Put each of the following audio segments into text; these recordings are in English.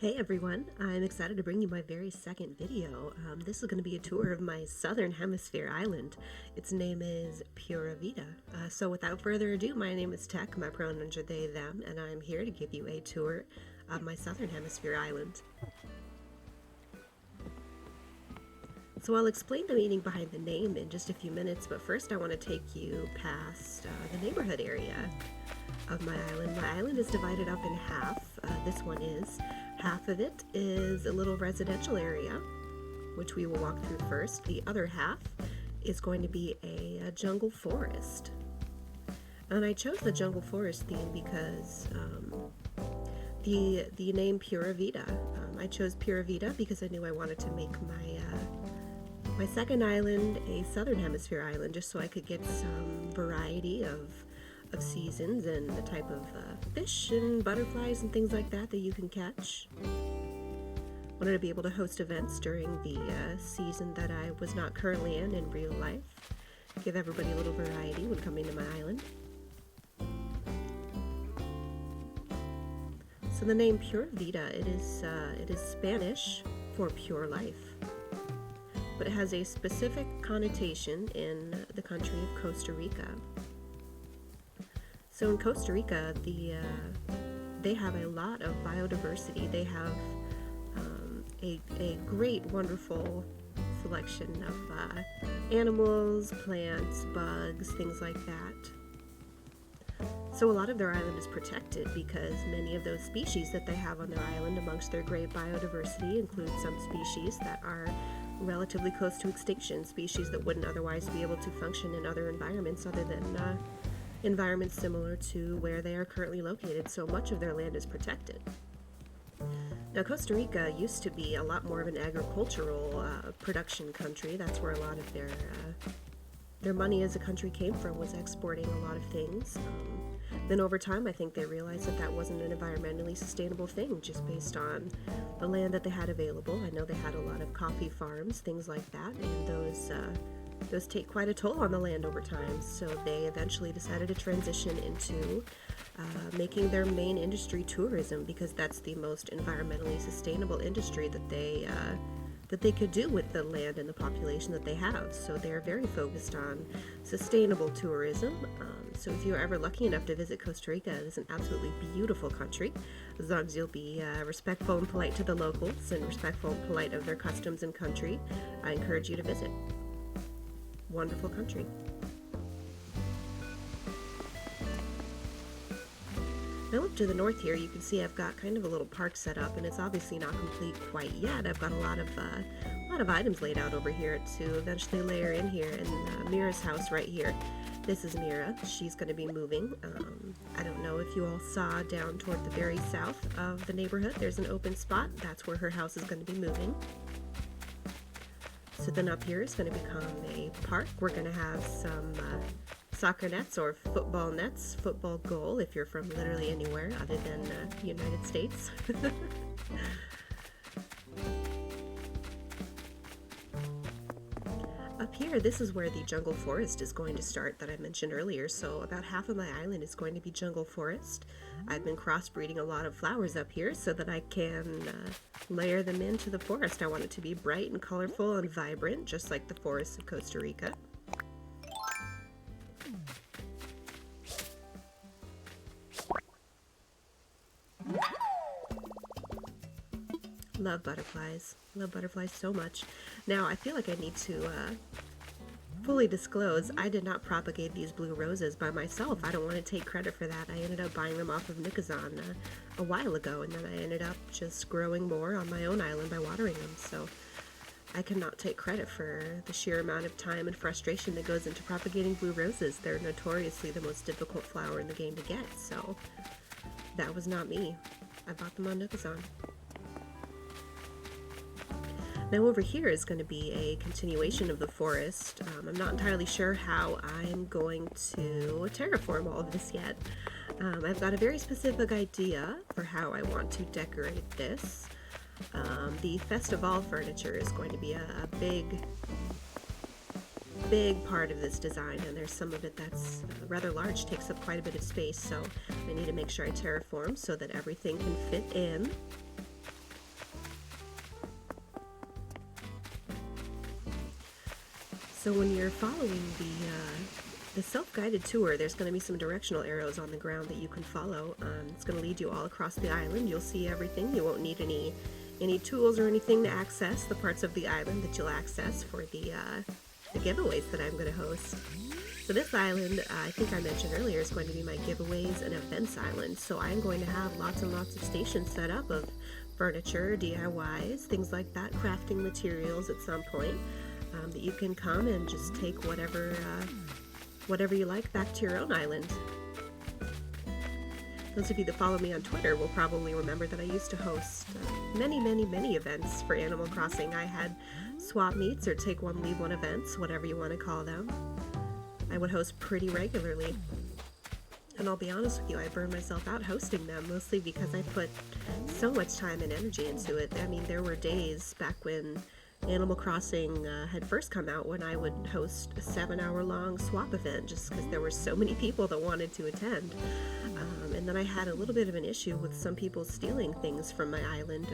Hey everyone, I'm excited to bring you my very second video. This is going to be a tour of my southern hemisphere island. Its name is Pura Vida. So without further ado, my name is Tech, my pronouns are they, them, and I'm here to give you a tour of my southern hemisphere island. So I'll explain the meaning behind the name in just a few minutes, but first I want to take you past the neighborhood area of my island. My island is divided up in half. This one is. Half of it is a little residential area, which we will walk through first. The other half is going to be a jungle forest. And I chose the jungle forest theme because the name Pura Vida. I chose Pura Vida because I knew I wanted to make my second island a southern hemisphere island, just so I could get some variety of seasons and the type of fish and butterflies and things like that you can catch. Wanted to be able to host events during the season that I was not currently in real life. Give everybody a little variety when coming to my island. So the name Pura Vida, it is Spanish for pure life, but it has a specific connotation in the country of Costa Rica. So in Costa Rica, they have a lot of biodiversity. They have a great, wonderful selection of animals, plants, bugs, things like that. So a lot of their island is protected because many of those species that they have on their island amongst their great biodiversity include some species that are relatively close to extinction, species that wouldn't otherwise be able to function in other environments other than environments similar to where they are currently located, so much of their land is protected. Now, Costa Rica used to be a lot more of an agricultural production country. That's where a lot of their money as a country came from, was exporting a lot of things. Then over time, I think they realized that wasn't an environmentally sustainable thing, just based on the land that they had available. I know they had a lot of coffee farms, things like that, and those take quite a toll on the land over time, so they eventually decided to transition into making their main industry tourism, because that's the most environmentally sustainable industry that they could do with the land and the population that they have. So they're very focused on sustainable tourism. So if you're ever lucky enough to visit Costa Rica, it is an absolutely beautiful country, as long as you'll be respectful and polite to the locals and respectful and polite of their customs and country. I encourage you to visit. Wonderful country. Now up to the north here, you can see I've got kind of a little park set up, and it's obviously not complete quite yet. I've got a lot of items laid out over here to eventually layer in here. And Mira's house right here. This is Mira. She's going to be moving. I don't know if you all saw down toward the very south of the neighborhood, there's an open spot. That's where her house is going to be moving. So then up here is going to become a park. We're going to have some soccer nets or football nets, football goal if you're from literally anywhere other than the United States. Up here, this is where the jungle forest is going to start that I mentioned earlier. So about half of my island is going to be jungle forest. I've been crossbreeding a lot of flowers up here so that I can layer them into the forest. I want it to be bright and colorful and vibrant, just like the forests of Costa Rica. Love butterflies. Love butterflies so much. Now, I feel like I need to fully disclose, I did not propagate these blue roses by myself. I don't want to take credit for that. I ended up buying them off of Nicazon a while ago, and then I ended up just growing more on my own island by watering them. So I cannot take credit for the sheer amount of time and frustration that goes into propagating blue roses. They're notoriously the most difficult flower in the game to get, so that was not me. I bought them on Nicazon. Now over here is going to be a continuation of the forest. I'm not entirely sure how I'm going to terraform all of this yet. I've got a very specific idea for how I want to decorate this. The festival furniture is going to be a big part of this design, and there's some of it that's rather large, takes up quite a bit of space, so I need to make sure I terraform so that everything can fit in. So when you're following the self-guided tour, there's going to be some directional arrows on the ground that you can follow. It's going to lead you all across the island. You'll see everything. You won't need any tools or anything to access the parts of the island that you'll access for the giveaways that I'm going to host. So this island, I think I mentioned earlier, is going to be my giveaways and events island. So I'm going to have lots and lots of stations set up of furniture, DIYs, things like that, crafting materials at some point, that you can come and just take whatever you like back to your own island. Those of you that follow me on Twitter will probably remember that I used to host many events for Animal Crossing. I had swap meets or take one, leave one events, whatever you want to call them. I would host pretty regularly. And I'll be honest with you, I burned myself out hosting them, mostly because I put so much time and energy into it. I mean, there were days back when Animal Crossing had first come out when I would host a 7-hour-long swap event just because there were so many people that wanted to attend. And then I had a little bit of an issue with some people stealing things from my island,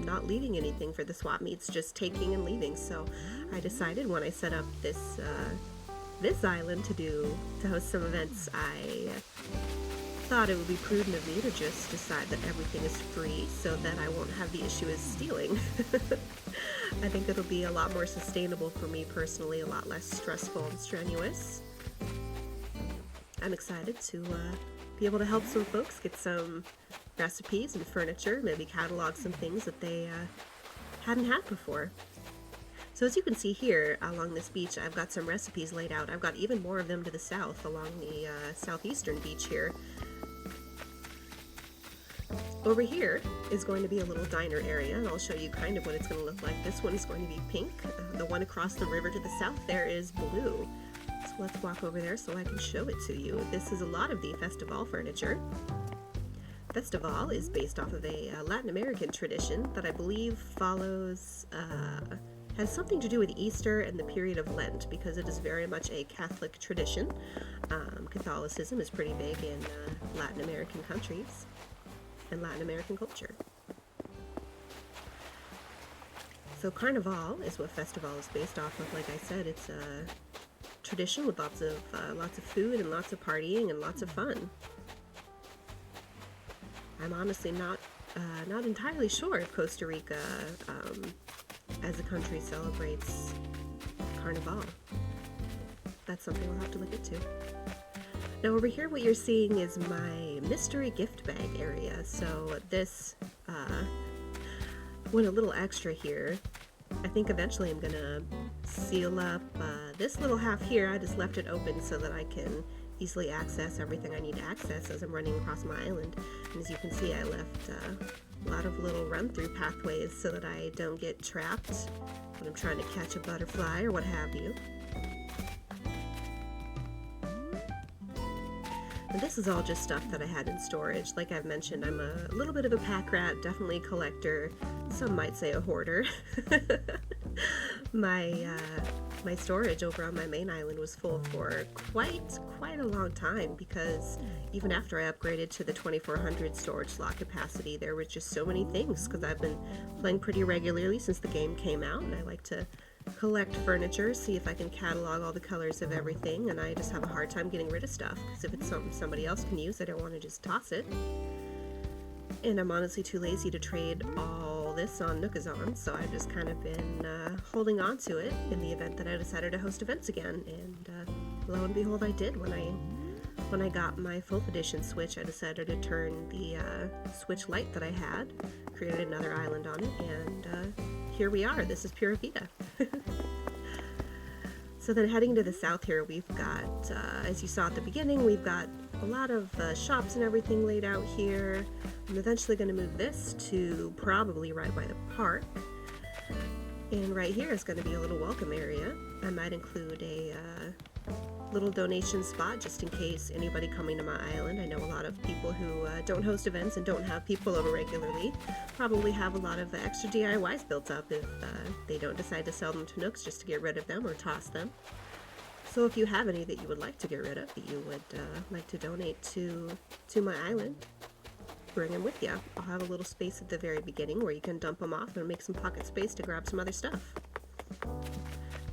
not leaving anything for the swap meets, just taking and leaving. So I decided when I set up this island to host some events, I thought it would be prudent of me to just decide that everything is free so that I won't have the issue as stealing. I think it'll be a lot more sustainable for me personally, a lot less stressful and strenuous. I'm excited to be able to help some folks get some recipes and furniture, maybe catalog some things that they hadn't had before. So as you can see here along this beach, I've got some recipes laid out. I've got even more of them to the south along the southeastern beach here. Over here is going to be a little diner area, and I'll show you kind of what it's going to look like. This one is going to be pink. The one across the river to the south there is blue. So let's walk over there so I can show it to you. This is a lot of the Festival furniture. Festival is based off of a Latin American tradition that I believe follows, has something to do with Easter and the period of Lent, because it is very much a Catholic tradition. Catholicism is pretty big in Latin American countries and Latin American culture. So Carnival is what Festival is based off of. Like I said, it's a tradition with lots of food and lots of partying and lots of fun. I'm honestly not entirely sure if Costa Rica as a country celebrates Carnival. That's something we'll have to look into. Now over here what you're seeing is my mystery gift bag area. So this went a little extra here. I think eventually I'm gonna seal up this little half here. I just left it open so that I can easily access everything I need to access as I'm running across my island. And as you can see, I left a lot of little run-through pathways so that I don't get trapped when I'm trying to catch a butterfly or what have you. And this is all just stuff that I had in storage. Like I've mentioned, I'm a little bit of a pack rat, definitely a collector. Some might say a hoarder. My storage over on my main island was full for quite a long time, because even after I upgraded to the 2400 storage slot capacity, there were just so many things, because I've been playing pretty regularly since the game came out, and I like to collect furniture, see if I can catalog all the colors of everything, and I just have a hard time getting rid of stuff, because if it's something somebody else can use, I don't want to just toss it. And I'm honestly too lazy to trade all this on Nookazon, so I've just kind of been holding on to it in the event that I decided to host events again. And lo and behold, I did. When I got my full edition Switch, I decided to turn the Switch Lite that I had, created another island on it, and here we are. This is Pura Vida. So then heading to the south here, we've got, as you saw at the beginning, we've got a lot of shops and everything laid out here. I'm eventually going to move this to probably right by the park. And right here is going to be a little welcome area. I might include a little donation spot just in case anybody coming to my island. I know a lot of people who don't host events and don't have people over regularly probably have a lot of extra DIYs built up if they don't decide to sell them to Nooks just to get rid of them or toss them. So if you have any that you would like to get rid of, that you would like to donate to my island, bring them with you. I'll have a little space at the very beginning where you can dump them off and make some pocket space to grab some other stuff.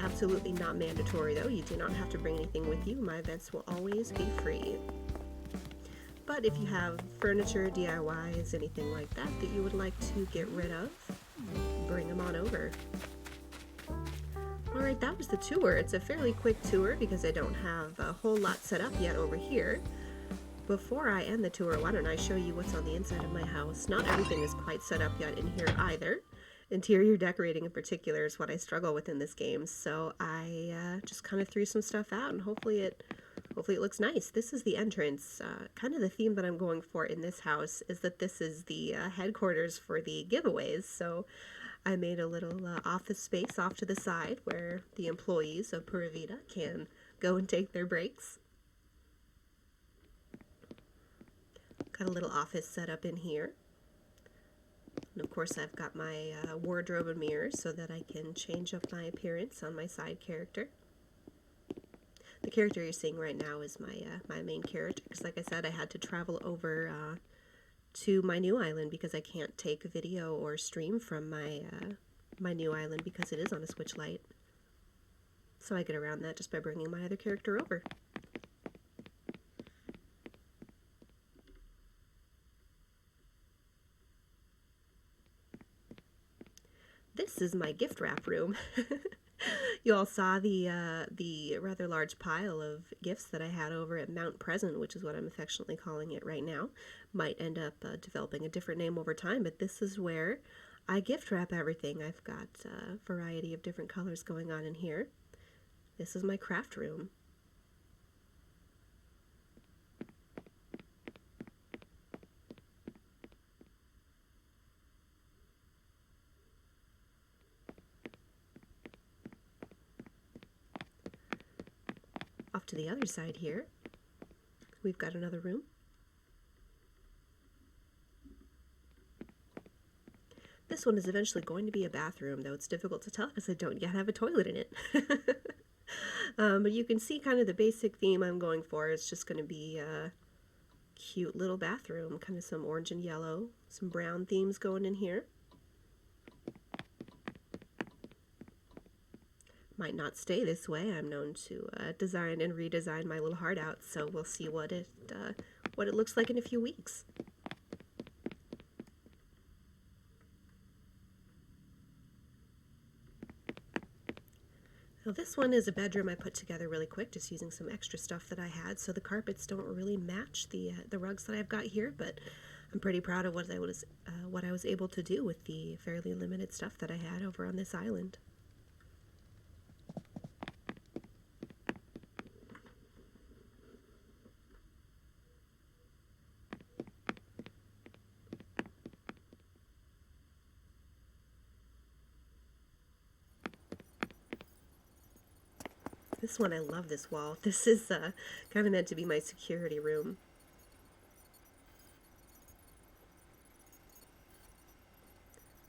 Absolutely not mandatory though. You do not have to bring anything with you. My events will always be free. But if you have furniture, DIYs, anything like that that you would like to get rid of, bring them on over. Alright, that was the tour. It's a fairly quick tour because I don't have a whole lot set up yet over here. Before I end the tour, why don't I show you what's on the inside of my house. Not everything is quite set up yet in here either. Interior decorating in particular is what I struggle with in this game, so I just kind of threw some stuff out and hopefully it looks nice. This is the entrance. Kind of the theme that I'm going for in this house is that this is the headquarters for the giveaways, so I made a little office space off to the side where the employees of Pura Vida can go and take their breaks. Got a little office set up in here. And of course I've got my wardrobe and mirrors so that I can change up my appearance on my side character. The character you're seeing right now is my main character, because like I said, I had to travel over to my new island because I can't take a video or stream from my new island because it is on a Switch Lite. So I get around that just by bringing my other character over. This is my gift wrap room. You all saw the rather large pile of gifts that I had over at Mount Present, which is what I'm affectionately calling it right now. Might end up developing a different name over time, but this is where I gift wrap everything. I've got a variety of different colors going on in here. This is my craft room. Off to the other side here, we've got another room. This one is eventually going to be a bathroom, though it's difficult to tell because I don't yet have a toilet in it. But you can see kind of the basic theme I'm going for. It's just going to be a cute little bathroom, kind of some orange and yellow, some brown themes going in here. Might not stay this way. I'm known to design and redesign my little heart out, so we'll see what it looks like in a few weeks. Now this one is a bedroom I put together really quick, just using some extra stuff that I had, so the carpets don't really match the rugs that I've got here, but I'm pretty proud of what I was able to do with the fairly limited stuff that I had over on this island. This one, I love this wall. This is kind of meant to be my security room.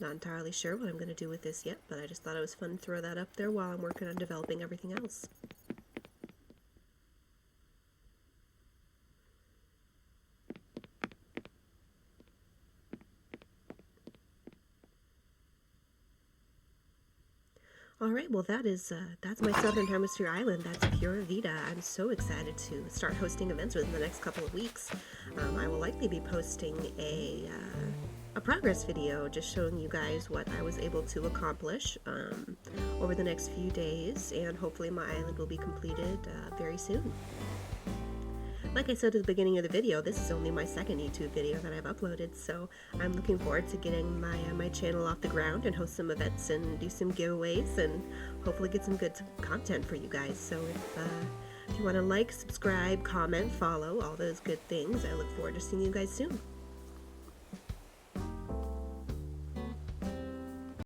Not entirely sure what I'm going to do with this yet, but I just thought it was fun to throw that up there while I'm working on developing everything else. Alright, well that's my Southern Hemisphere island. That's Pura Vida. I'm so excited to start hosting events within the next couple of weeks. I will likely be posting a progress video just showing you guys what I was able to accomplish over the next few days, and hopefully my island will be completed very soon. Like I said at the beginning of the video, this is only my second YouTube video that I've uploaded, so I'm looking forward to getting my channel off the ground and host some events and do some giveaways and hopefully get some good content for you guys. So if you want to like, subscribe, comment, follow, all those good things, I look forward to seeing you guys soon.